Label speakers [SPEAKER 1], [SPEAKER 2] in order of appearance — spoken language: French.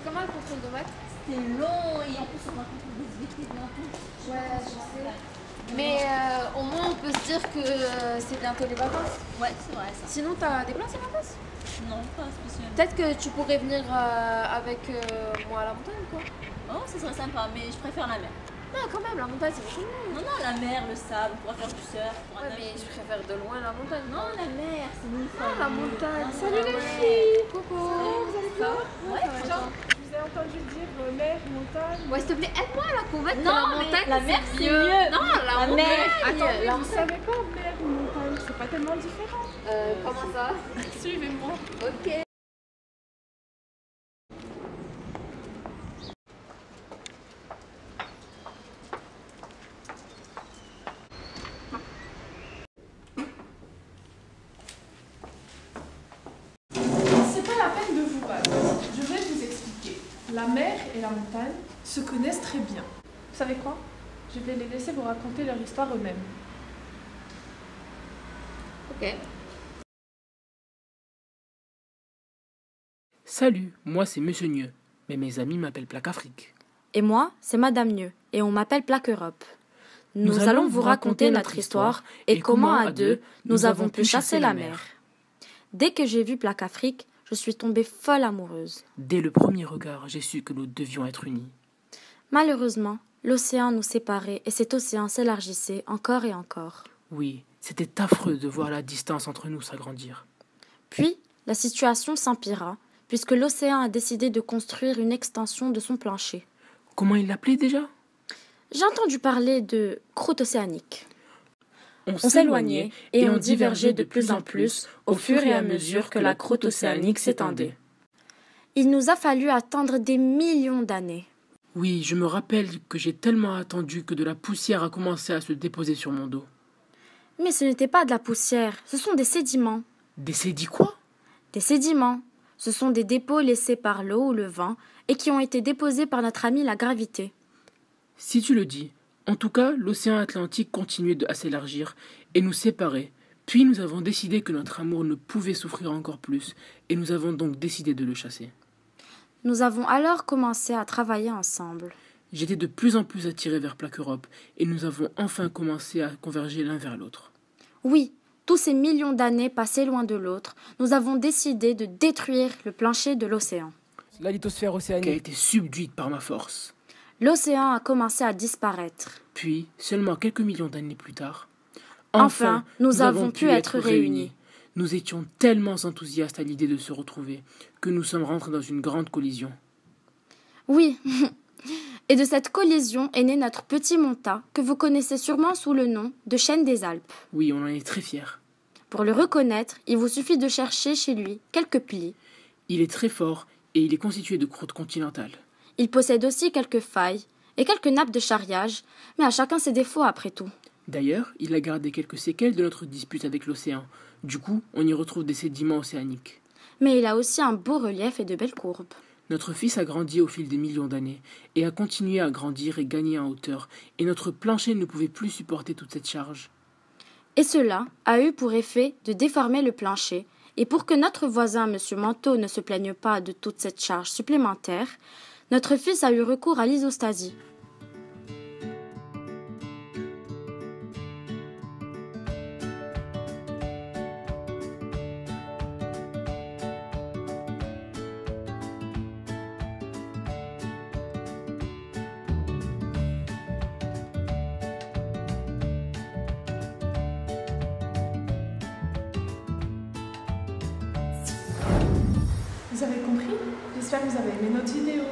[SPEAKER 1] comment le contrôle de maths?
[SPEAKER 2] C'était long et en plus on a compris des vérités de l'impôt.
[SPEAKER 1] Ouais, je sais. Mais au moins on peut se dire que c'est bientôt les vacances.
[SPEAKER 2] Ouais, c'est vrai ça.
[SPEAKER 1] Sinon, t'as des plans ces vacances?
[SPEAKER 2] Non, pas spécialement.
[SPEAKER 1] Peut-être que tu pourrais venir avec moi à la montagne, quoi.
[SPEAKER 2] Oh, ça serait sympa, mais je préfère la mer.
[SPEAKER 1] Non, quand même, la montagne, c'est beaucoup mieux.
[SPEAKER 2] Non, non, la mer, le sable, on pourra faire du surf.
[SPEAKER 1] Ouais, mais je préfère de loin la montagne.
[SPEAKER 2] Non, la mer, c'est mille fois
[SPEAKER 1] Ah, la
[SPEAKER 2] mieux.
[SPEAKER 1] montagne.
[SPEAKER 2] Non,
[SPEAKER 1] Salut
[SPEAKER 2] la
[SPEAKER 1] les
[SPEAKER 2] mer.
[SPEAKER 1] filles. Coucou. Vous allez bien?
[SPEAKER 2] Ouais,
[SPEAKER 1] ça va,
[SPEAKER 2] genre,
[SPEAKER 1] toi?
[SPEAKER 3] Je vous ai entendu dire mer, montagne.
[SPEAKER 1] Ouais, s'il te plaît, aide-moi à la convaincre que
[SPEAKER 2] Non,
[SPEAKER 1] la
[SPEAKER 2] mais
[SPEAKER 1] montagne,
[SPEAKER 2] la mer, c'est mieux.
[SPEAKER 1] Non, la
[SPEAKER 2] La
[SPEAKER 1] montagne.
[SPEAKER 2] mer.
[SPEAKER 3] Attendez,
[SPEAKER 1] la
[SPEAKER 3] vous
[SPEAKER 1] montagne.
[SPEAKER 3] savez pas mer ou montagne, c'est pas tellement différent.
[SPEAKER 1] Comment ça?
[SPEAKER 3] Suivez-moi.
[SPEAKER 1] Ok.
[SPEAKER 3] C'est pas la peine de vous battre. Je vais vous expliquer. La mer et la montagne se connaissent très bien. Vous savez quoi? Je vais les laisser vous raconter leur histoire eux-mêmes.
[SPEAKER 1] Ok.
[SPEAKER 4] Salut, moi c'est Monsieur Nieu, mais mes amis m'appellent Plaque Afrique.
[SPEAKER 5] Et moi, c'est Madame Nieu, et on m'appelle Plaque Europe. Nous allons vous raconter notre histoire et comment, à deux, nous avons pu chasser la mer. Dès que j'ai vu Plaque Afrique, je suis tombée folle amoureuse.
[SPEAKER 4] Dès le premier regard, j'ai su que nous devions être unis.
[SPEAKER 5] Malheureusement, l'océan nous séparait et cet océan s'élargissait encore et encore.
[SPEAKER 4] Oui, c'était affreux de voir la distance entre nous s'agrandir.
[SPEAKER 5] Puis, la situation s'empira, puisque l'océan a décidé de construire une extension de son plancher.
[SPEAKER 4] Comment il l'appelait déjà?
[SPEAKER 5] J'ai entendu parler de croûte océanique.
[SPEAKER 4] On
[SPEAKER 5] s'éloignait et on divergeait de plus en plus au fur et à mesure que la croûte océanique s'étendait. Il nous a fallu attendre des millions d'années.
[SPEAKER 4] Oui, je me rappelle que j'ai tellement attendu que de la poussière a commencé à se déposer sur mon dos.
[SPEAKER 5] Mais ce n'était pas de la poussière, ce sont des sédiments.
[SPEAKER 4] Des sédiments quoi?
[SPEAKER 5] Des sédiments, ce sont des dépôts laissés par l'eau ou le vent et qui ont été déposés par notre ami la gravité.
[SPEAKER 4] Si tu le dis. En tout cas, l'océan Atlantique continuait à s'élargir et nous séparer. Puis nous avons décidé que notre amour ne pouvait souffrir encore plus et nous avons donc décidé de le chasser.
[SPEAKER 5] Nous avons alors commencé à travailler ensemble.
[SPEAKER 4] J'étais de plus en plus attiré vers Plaque Europe et nous avons enfin commencé à converger l'un vers l'autre.
[SPEAKER 5] Oui, tous ces millions d'années passées loin de l'autre, nous avons décidé de détruire le plancher de l'océan.
[SPEAKER 6] La lithosphère
[SPEAKER 4] Qui a
[SPEAKER 6] océanique.
[SPEAKER 4] été subduite par ma force.
[SPEAKER 5] L'océan a commencé à disparaître.
[SPEAKER 4] Puis, seulement quelques millions d'années plus tard,
[SPEAKER 5] Enfin, nous avons pu être réunis.
[SPEAKER 4] Nous étions tellement enthousiastes à l'idée de se retrouver que nous sommes rentrés dans une grande collision.
[SPEAKER 5] Oui, et de cette collision est né notre petit Monta, que vous connaissez sûrement sous le nom de chêne des Alpes.
[SPEAKER 4] Oui, on en est très fiers.
[SPEAKER 5] Pour le reconnaître, il vous suffit de chercher chez lui quelques plis.
[SPEAKER 4] Il est très fort et il est constitué de croûte continentale.
[SPEAKER 5] Il possède aussi quelques failles et quelques nappes de charriage, mais à chacun ses défauts après tout.
[SPEAKER 4] D'ailleurs, il a gardé quelques séquelles de notre dispute avec l'océan. Du coup, on y retrouve des sédiments océaniques.
[SPEAKER 5] Mais il a aussi un beau relief et de belles courbes.
[SPEAKER 4] Notre fils a grandi au fil des millions d'années et a continué à grandir et gagner en hauteur, et notre plancher ne pouvait plus supporter toute cette charge.
[SPEAKER 5] Et cela a eu pour effet de déformer le plancher, et pour que notre voisin, M. Manteau, ne se plaigne pas de toute cette charge supplémentaire, notre fils a eu recours à l'isostasie.
[SPEAKER 3] Vous avez compris? J'espère que vous avez aimé notre vidéo.